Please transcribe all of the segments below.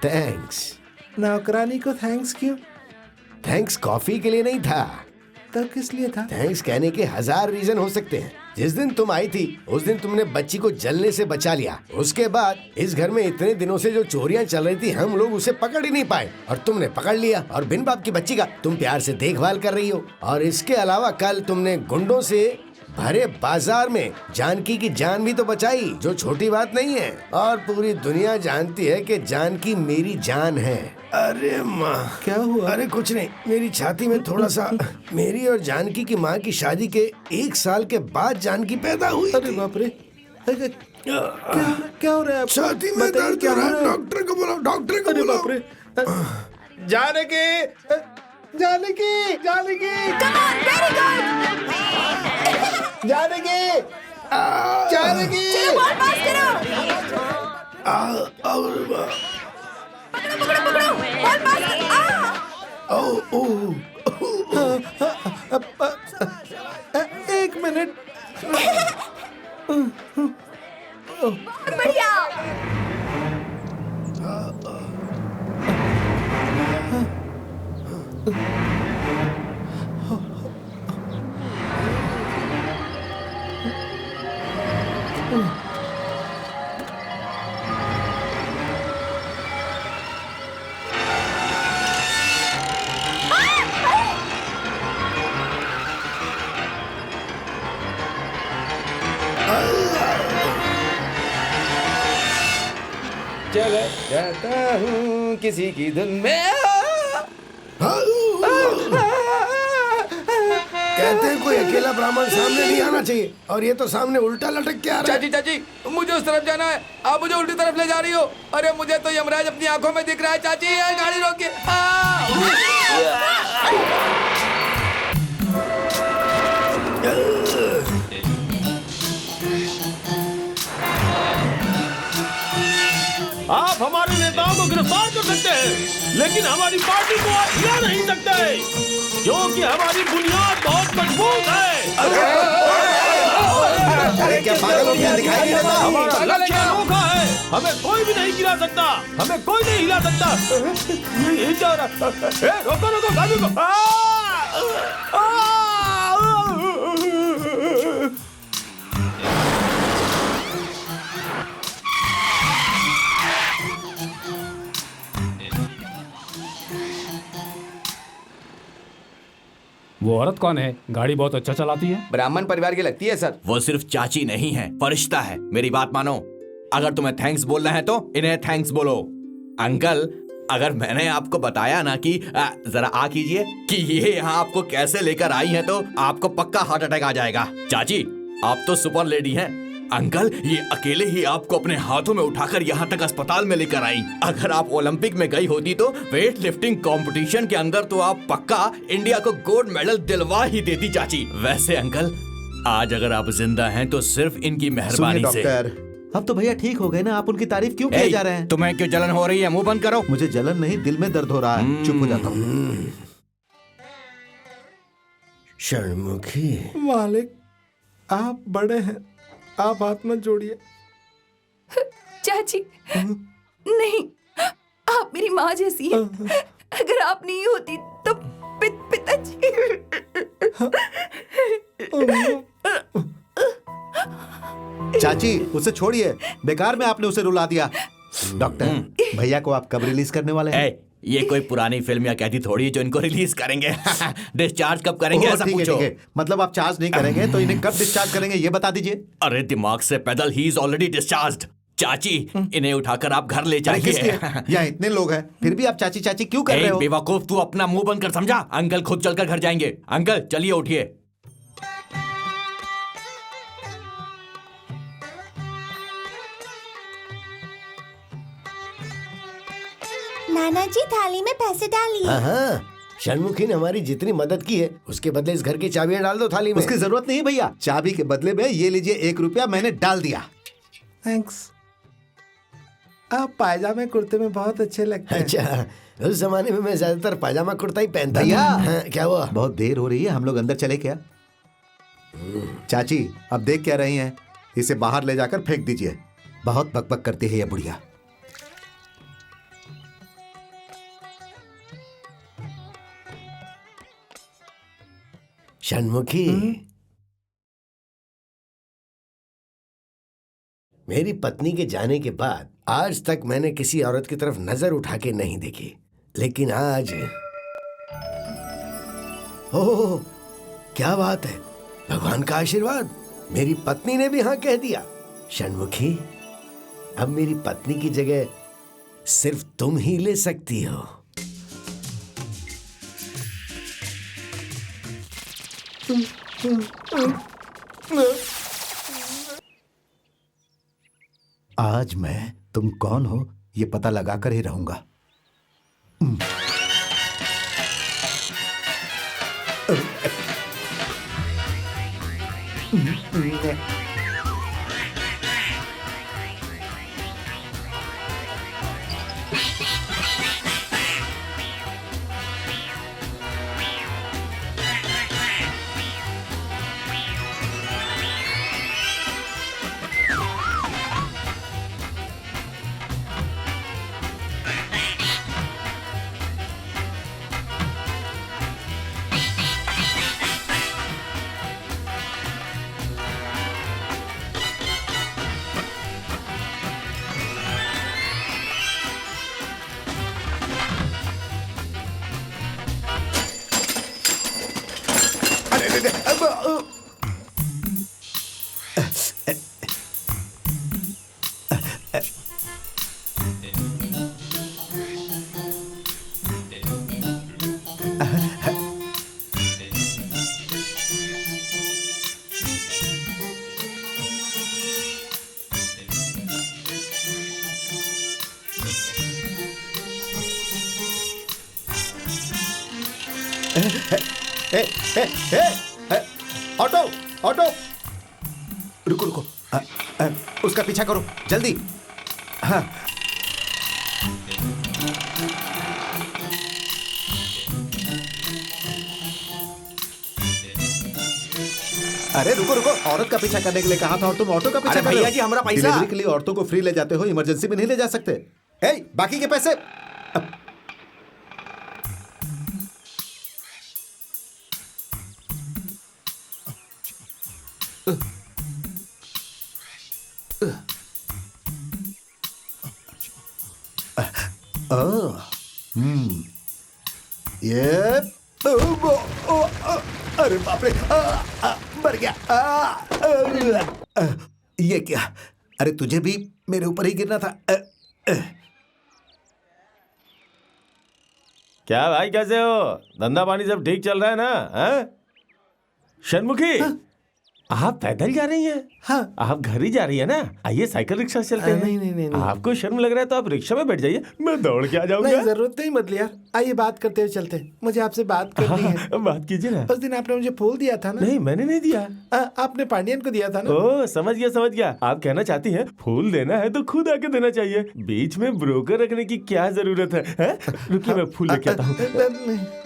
Thanks. नौकरानी को thanks क्यों? थैंक्स कॉफी के लिए नहीं था। तो किस लिए था? थैंक्स कहने के 1000 रीजन हो सकते हैं। जिस दिन तुम आई थी उस दिन तुमने बच्ची को जलने से बचा लिया। उसके बाद इस घर में इतने दिनों से जो चोरियां चल रही थी हम लोग उसे पकड़ ही नहीं पाए और तुमने पकड़ लिया और बिन बाप की बच्ची का तुम प्यार से देखभाल कर रही हो। और इसके अलावा कल तुमने गुंडों से भरे बाजार में जानकी की जान भी तो बचाई, जो छोटी बात नहीं है। और पूरी दुनिया जानती है कि जानकी मेरी जान है। अरे माँ, क्या हुआ? अरे कुछ नहीं, मेरी छाती में थोड़ा सा। मेरी और जानकी की माँ की शादी के 1 साल के बाद जानकी पैदा हुई। अरे बाप रे, क्या हो रहा है? छाती में दर्द हो रहा है। डॉक्टर को बुलाओ, डॉक्टर को बुलाओ। बाप रे, जानकी, जानकी, जानकी, जानकी, जानकी, चलो बॉल पास करो। पकड़ो पकड़ो पकड़ो, बॉल पास करो। एक मिनट। बढ़िया। चला जाता हूँ किसी की धुन में। कहते हैं कोई अकेला ब्राह्मण सामने नहीं आना चाहिए और ये तो सामने उल्टा लटक के आ रहा है। चाची चाची, मुझे उस तरफ जाना है, आप मुझे उल्टी तरफ ले जा रही हो। अरे मुझे तो यमराज अपनी आंखों में दिख रहा है। चाची ये गाड़ी रोकिए। आप हमारे नेताओं को गिरफ्तार कर सकते हैं, लेकिन हमारी पार्टी को आप हिला नहीं सकते, क्योंकि हमारी बुनियाद बहुत मजबूत है। अरे क्या पागल हो गया, दिखाई नहीं देता? हमारा लक्ष्य अनोखा है, हमें कोई भी नहीं गिरा सकता, हमें कोई नहीं हिला सकता। ये जा रहा, रोको रोको गाड़ी को। वो औरत कौन है? गाड़ी बहुत अच्छा चलाती है। ब्राह्मण परिवार की लगती है सर। वो सिर्फ चाची नहीं है, फरिश्ता है। मेरी बात मानो, अगर तुम्हें थैंक्स बोलना है तो इन्हें थैंक्स बोलो। अंकल, अगर मैंने आपको बताया ना कि जरा आ कीजिए कि ये यहाँ आपको कैसे लेकर आई है तो आपको पक्का हार्ट अटैक आ जाएगा। चाची, आप तो सुपर लेडी हैं। अंकल, ये अकेले ही आपको अपने हाथों में उठाकर यहाँ तक अस्पताल में लेकर आई। अगर आप ओलंपिक में गई होती तो वेट लिफ्टिंग कंपटीशन के अंदर तो आप पक्का इंडिया को गोल्ड मेडल दिलवा ही देती चाची। वैसे अंकल, आज अगर आप जिंदा हैं तो सिर्फ इनकी मेहरबानी से। डॉक्टर, अब तो भैया ठीक हो गए ना, आप उनकी तारीफ क्यों किए जा रहे हैं? तुम्हें क्यों जलन हो रही है? मुंह बंद करो। मुझे जलन नहीं, दिल में दर्द हो रहा है। चुप हो जाता हूँ। षणमुखी, मालिक, आप बड़े हैं, आप हाथ मत जोड़िए। चाची, नहीं, आप मेरी माँ जैसी हैं। अगर आप नहीं होती तो पिताजी। चाची, उसे छोड़िए, बेकार में आपने उसे रुला दिया। डॉक्टर, भैया को आप कब रिलीज करने वाले हैं? ये कोई पुरानी फिल्म या कैदी थोड़ी है जो इनको रिलीज करेंगे। डिस्चार्ज कब करेंगे ऐसा पूछो। ठीक है। मतलब आप चार्ज नहीं करेंगे तो इन्हें कब डिस्चार्ज करेंगे ये बता दीजिए। अरे दिमाग से पैदल, ही इज ऑलरेडी डिस्चार्ज्ड। चाची, इन्हें उठाकर आप घर ले जाइए। यहाँ इतने लोग हैं, फिर भी आप चाची चाची क्यों कर रहे हो? बेवकूफ, तू अपना मुंह बंद कर, समझा? अंकल खुद चलकर घर जाएंगे। अंकल चलिए, उठिए। नाना जी, थाली में पैसे डालिए। हाँ, षणमुखी ने हमारी जितनी मदद की है उसके बदले इस घर की चाबियां डाल दो थाली में। उसकी जरूरत नहीं भैया, चाबी के बदले में ये लीजिए 1 रुपया मैंने डाल दिया। थैंक्स। आप पायजामे कुर्ते में बहुत अच्छे लगते हैं। अच्छा, उस जमाने में मैं ज्यादातर पायजामा कुर्ता ही पहनता भैया! था। हाँ, क्या हुआ? बहुत देर हो रही है, हम लोग अंदर चले क्या? चाची, अब देख क्या रही हैं? इसे बाहर ले जाकर फेंक दीजिए। बहुत बकबक करती है ये बुढ़िया। षणमुखी, मेरी पत्नी के जाने के बाद आज तक मैंने किसी औरत की तरफ नजर उठा के नहीं देखी, लेकिन आज ओह, क्या बात है! भगवान का आशीर्वाद, मेरी पत्नी ने भी हाँ कह दिया। षणमुखी, अब मेरी पत्नी की जगह सिर्फ तुम ही ले सकती हो। आज मैं तुम कौन हो ये पता लगा कर ही रहूंगा। ऑटो, ऑटो, रुको रुको, उसका पीछा करो जल्दी। हाँ, अरे रुको रुको, औरत का पीछा करने के लिए कहा था और तुम ऑटो का पीछा अरे कर रहे हो। भैया जी, हमारा पैसा। डिलीवरी के लिए औरतों को फ्री ले जाते हो, इमरजेंसी में नहीं ले जा सकते। बाकी के पैसे। ये अरे बाप रे, मर गया। ये क्या? अरे तुझे भी मेरे ऊपर ही गिरना था। क्या भाई, कैसे हो? धंधा पानी सब ठीक चल रहा है ना? हाँ? षणमुखी, आप पैदल जा रही हैं? हाँ। आप घर ही जा रही है ना? आइए साइकिल रिक्शा से चलते हैं। नहीं। आपको शर्म लग रहा है तो आप रिक्शा में बैठ जाइए, मैं दौड़ के आ जाऊंगा। नहीं, जरूरत नहीं बदली यार, आइए बात करते हुए चलते हैं। मुझे आपसे बात करनी है। बात कीजिए ना। उस दिन आपने मुझे फूल दिया था ना? नहीं, मैंने नहीं दिया। आपने पांडियन को दिया था ना? ओह, समझ गया। आप कहना चाहती हैं फूल देना है तो खुद आके देना चाहिए, बीच में ब्रोकर रखने की क्या जरूरत है? रुकिए, मैं फूल लेके आता हूँ।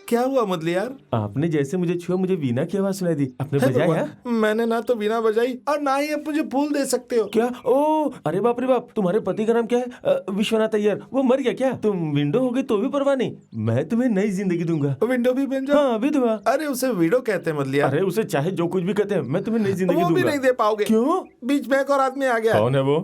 क्या हुआ मुदली यार? आपने जैसे मुझे छुआ, मुझे वीणा की आवाज सुनाई दी। आपने बजाया? मैंने ना तो वीणा बजाई और ना ही आप मुझे फूल दे सकते हो। क्या? ओह, अरे बाप रे बाप, तुम्हारे पति का नाम क्या है? विश्वनाथ अय्यर। वो मर गया क्या? तुम विंडो हो गई तो भी परवाह नहीं, मैं तुम्हें नई जिंदगी दूंगा। विंडो भी बन जाओ। हाँ, विधवा। अरे उसे विडो कहते हैं मुदली यार। अरे उसे चाहे जो कुछ भी कहते हैं, मैं तुम्हें नई जिंदगी वो दूंगा। भी नहीं दे पाओगे। क्यों? बीच में एक और आदमी आ गया। कौन है वो?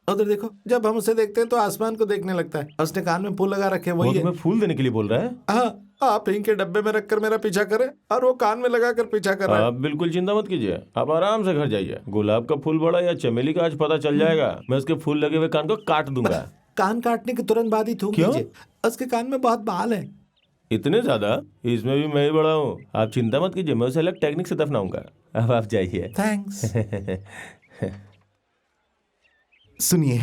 उधर देखो, जब हम उसे देखते हैं तो आसमान को देखने लगता है। उसने कान में फूल लगा रखे, वो वही है। तुम्हें फूल देने के लिए बोल रहा है? हाँ, आप इनके डब्बे में रखकर मेरा पीछा करें और वो कान में लगा कर पीछा कर रहा है। आप बिल्कुल चिंता मत कीजिए, आप आराम से घर जाइए। गुलाब का फूल बड़ा या चमेली का आज पता चल जाएगा। मैं उसके फूल लगे हुए कान को काट दूंगा। कान काटने के तुरंत बाद ही थूक क्यों? दीजिए, उसके कान में बहुत बाल है। इतने ज्यादा? इसमें भी मैं ही बड़ा हूँ। आप चिंता मत कीजिए, मैं उसे अलग टेक्निक से दफनाऊंगा। अब आप जाइए। थैंक्स। सुनिए,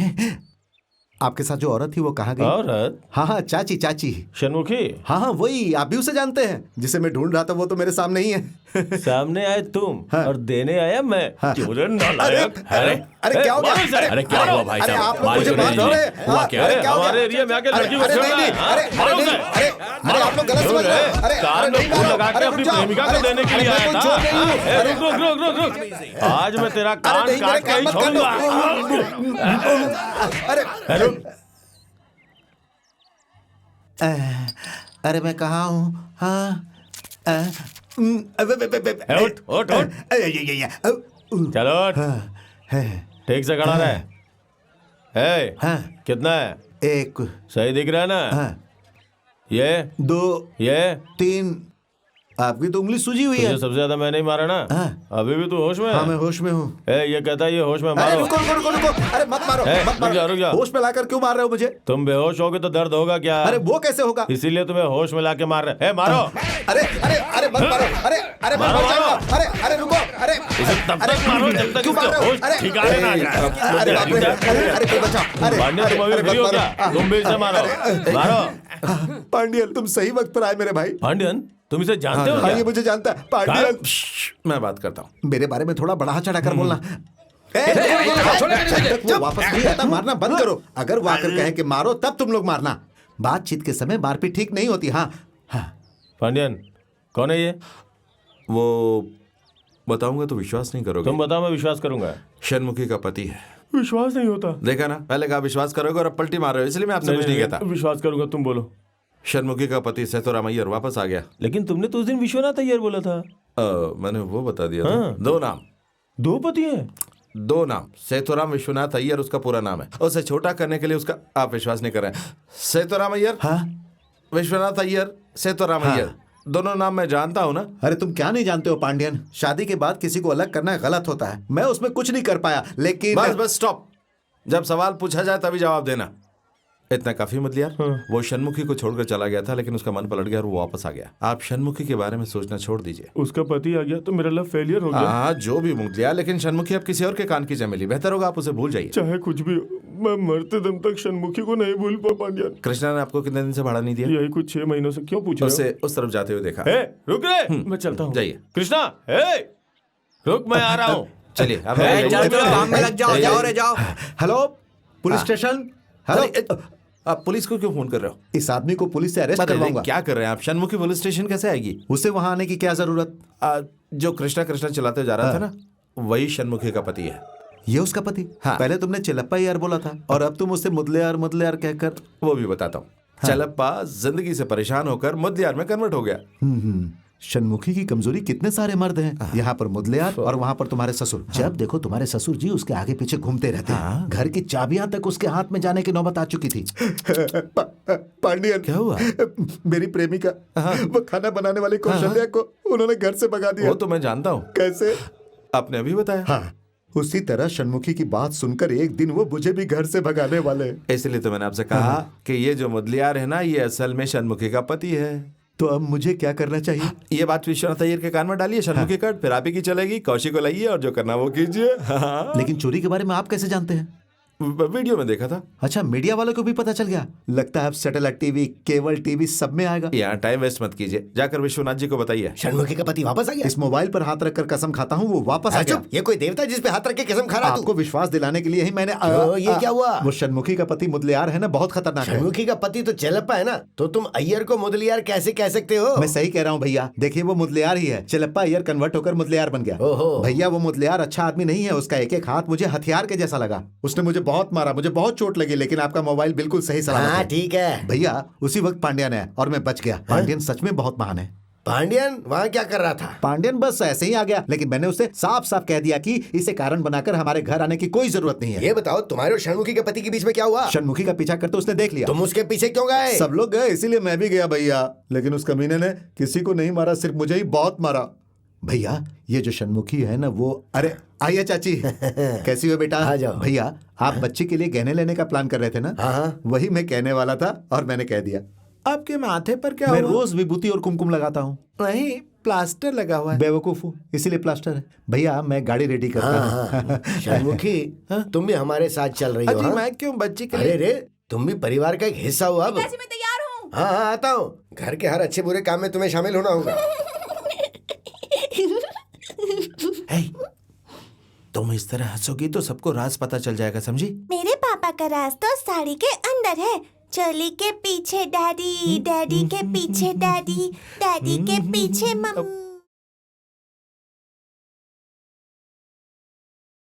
आपके साथ जो औरत थी वो कहाँ गई? औरत? हाँ, चाची चाची। षणमुखी? हाँ, वही। आप भी उसे जानते हैं? जिसे मैं ढूंढ रहा था वो तो मेरे सामने ही है। सामने आए तुम। हाँ। और देने आया मैं। हाँ। चोर नालायक। अरे क्या हो गया? अरे क्या हुआ भाई अरे साहब? आप लोग मुझे मार दो। हुआ क्या? अरे क्या हो गया? हमारे एरिया में आके लड़की को अरे छोड़ नहीं, रहा है, नहीं, हाँ? अरे मारो नहीं, उसे। अरे आप लोग गलत समझ रहे हैं। अरे कान में नहीं फूल मारो। लगा के अरे अपनी रुक जाओ। प्रेमिका को अरे, देने के अरे लिए मैं आया कोई था। चोर नहीं हूँ। ए, रुक। आज मैं तेरा कान नहीं, काट के ही मेरे कान मत छोड़ूंगा। अरे अरे मैं कहाँ हूँ? हाँ, उठ। चलो ठीक से खड़ा रहे। हाँ। कितना है? एक, सही दिख रहा है ना? हाँ, ये 2, ये 3। आपकी तो उंगली सूजी हुई है। तुझे सबसे ज्यादा मैंने ही मारा ना? हाँ। अभी भी तू होश में है? हाँ, मैं होश में हूँ। ये कहता है ये होश में अरे मारो। रुको। अरे मत मारो, मत मारो। रुक जा। होश में लाकर क्यों मार रहे हो मुझे? तुम बेहोश होगे तो दर्द होगा क्या? अरे वो कैसे होगा? इसीलिए तुम्हें होश में लाके मार रहे। मारो। अरे मत मारो। अरे मैं मर जाऊंगा। अरे रुको। अरे तब तक मारो जब तक क्यों मार रहे हो? होश ठिकाने ना आ जाए। अरे बाप रे। अरे कोई बचाओ। पांड्या तुम अभी फ्री हो क्या? तुम भी इसे मारो। पांडियन, तुम सही वक्त पर आए मेरे भाई। पांड्यन तुम इसे जानते हो हाँ, क्या? ये मुझे जानता है। पांडियन, मैं बात करता हूँ। मेरे बारे में थोड़ा बढ़ा चढ़ा कर बोलना। जब तक वो वापस नहीं आता मारना बंद करो। अगर वो आकर कहे कि मारो तब तुम लोग मारना। बातचीत के समय मारपीट ठीक नहीं होती। हाँ। पांड्यन कौन है ये? वो बताऊंगा तो विश्वास नहीं करोगे। तुम बताओ, मैं विश्वास करूंगा। षणमुखी का पति है। विश्वास नहीं होता। देखा ना, पहले कहा विश्वास करोगे और अब पलटी मार रहे हो, इसलिए मैं आपसे कुछ नहीं कहता। विश्वास करूंगा, तुम बोलो। षणमुखी का पति सेतोराम अय्यर वापस आ गया। लेकिन तुमने तो उस दिन विश्वनाथ अय्यर बोला था। मैंने वो बता दिया था। हाँ। 2 नाम। 2 पति हैं? 2 नाम। सेतोराम विश्वनाथ अय्यर उसका पूरा नाम है। उसे छोटा करने के लिए उसका आप विश्वास नहीं कर रहे हैं। सेतोराम अय्यर, हाँ। विश्वनाथ अय्यर, सेतोराम अय्यर, दोनों नाम मैं जानता हूँ ना। अरे तुम क्या नहीं जानते हो पांडियन? शादी के बाद किसी को अलग करना गलत होता है। मैं उसमें कुछ नहीं कर पाया, लेकिन बस स्टॉप। जब सवाल पूछा जाए तभी जवाब देना। इतना काफी मत लिया। वो षणमुखी को छोड़कर चला गया था, लेकिन उसका मन पलट गया और वो वापस आ गया। आप षणमुखी के बारे में सोचना छोड़ दीजिए। उसका पति आ गया तो मेरा लव फेलियर हो गया। हाँ, जो भी मुंह, लेकिन षणमुखी अब किसी और के कान की चमेली। बेहतर होगा आप उसे भूल जाइए। चाहे कुछ भी हो, मैं मरते दम तक षणमुखी को नहीं भूल पा। पांड्यन, कृष्णा ने आपको कितने दिन से भाड़ा नहीं दिया? यही कुछ 6 महीनों से। क्यों पूछ रहे हो? उसे उस तरफ जाते हुए देखा। रुक रे, मैं चलता हूँ। जाइए। कृष्णा, रुक, मैं आ रहा हूँ। चलिए अब चलो काम में लग जाओ। जाओ रे जाओ। Hello police station. हेलो, आप पुलिस को क्यों फोन कर रहे हो? इस आदमी को पुलिस से अरेस्ट करवाऊंगा। क्या कर रहे हैं आप? षणमुखी पुलिस स्टेशन कैसे आएगी? उसे वहां आने की क्या जरूरत? जो कृष्णा चलाते जा रहा था ना, वही षणमुखी का पति है। ये उसका पति? हाँ। पहले तुमने चिलप्पा यार बोला था और अब तुम उससे मुदलियार कहकर। वो भी बताता हूँ। चलप्पा जिंदगी से परेशान होकर मुदलियार में कन्वर्ट हो गया। षणमुखी की कमजोरी कितने सारे मर्द हैं। यहाँ पर मुदलियार और वहाँ पर तुम्हारे ससुर। जब देखो तुम्हारे ससुर जी उसके आगे पीछे घूमते रहते हैं। घर की चाबियां तक उसके हाथ में जाने की नौबत आ चुकी थी। पांडियन, क्या हुआ? मेरी प्रेमिका, वो खाना बनाने वाली कौशल्या को उन्होंने घर से भगा दिया। वो तो मैं जानता हूँ। कैसे? आपने अभी बताया। हाँ, उसी तरह षणमुखी की बात सुनकर एक दिन वो मुझे भी घर से भगाने वाले। इसलिए तो मैंने आपसे कहा कि ये जो मुदलियार है ना, ये असल में षणमुखी का पति है। तो अब मुझे क्या करना चाहिए? ये बात विश्वनाथ अय्यर के कान में डालिए। षणमुखी कट, फिर आप ही की चलेगी। कौशिक को लाइए और जो करना वो कीजिए। लेकिन चोरी के बारे में आप कैसे जानते हैं? वीडियो में देखा था। अच्छा, मीडिया वालों को भी पता चल गया? लगता है अब सैटेलाइट टीवी, केबल टीवी सब में आएगा। यहाँ टाइम वेस्ट मत कीजिए, जाकर विश्वनाथ जी को बताइए। षणमुखी का पति वापस आ गया। इस मोबाइल पर हाथ रखकर कसम खाता हूँ वो वापस आ गया। ये कोई देवता जिस पे हाथ रख के कसम खा रहा है? आपको विश्वास दिलाने के लिए ही मैंने ये क्या हुआ? वो षणमुखी का पति मुदलियार है ना, बहुत खतरनाक है। षणमुखी का पति तो चिलप्पा है ना, तो तुम अय्यर को मुदलियार कैसे कह सकते हो? मैं सही कह रहा हूँ भैया। देखिए वो मुदलियार ही है। चिलप्पा अय्यर कन्वर्ट होकर मुदलियार बन गया। भैया वो मुदलियार अच्छा आदमी नहीं है। उसका एक एक हाथ मुझे हथियार के जैसा लगा। उसने मुझे बहुत मारा, मुझे बहुत चोट लगी, लेकिन आपका मोबाइल बिल्कुल सही सलामत है। ठीक है भैया। उसी वक्त पांड्यन है और मैं बच गया। पांड्यन सच में बहुत महान है। पांड्यन वहाँ क्या कर रहा था? पांड्यन बस ऐसे ही आ गया, लेकिन मैंने उसे साफ साफ कह दिया कि इसे कारण बनाकर हमारे घर आने की कोई जरूरत नहीं है। ये बताओ तुम्हारे और षणमुखी के पति के बीच में क्या हुआ? षणमुखी का पीछा करते उसने देख लिया। तुम उसके पीछे क्यों गए? सब लोग गए, इसीलिए मैं भी गया भैया। लेकिन उस कमीने ने किसी को नहीं मारा, सिर्फ मुझे ही बहुत मारा। भैया ये जो षणमुखी है ना वो, अरे आइए चाची। कैसी हो बेटा? आ जाओ। भैया आप बच्चे के लिए गहने लेने का प्लान कर रहे थे ना? हाँ। वही मैं कहने वाला था और मैंने कह दिया। आपके माथे पर क्या मैं हुआ? रोज विभूति और कुमकुम लगाता हूँ। नहीं, प्लास्टर लगा हुआ है। बेवकूफ हूँ इसीलिए प्लास्टर है। भैया मैं गाड़ी रेडी करता हूँ। शर्मुखी, तुम भी हमारे साथ चल रही हो? अजी हाँ? मैं क्यों बच्ची के अरे लिए? रे, तुम भी परिवार का एक हिस्सा हो अब। मैं तैयार हूँ। हाँ हाँ, आता हूँ। घर के हर अच्छे बुरे काम में तुम्हें शामिल होना होगा। हे, तुम इस तरह हंसोगी तो सबको राज पता चल जाएगा, समझी? मेरे पापा का राज तो साड़ी के अंदर है। चोली के पीछे डैडी, डैडी के पीछे डैडी, डैडी के पीछे मम्मी।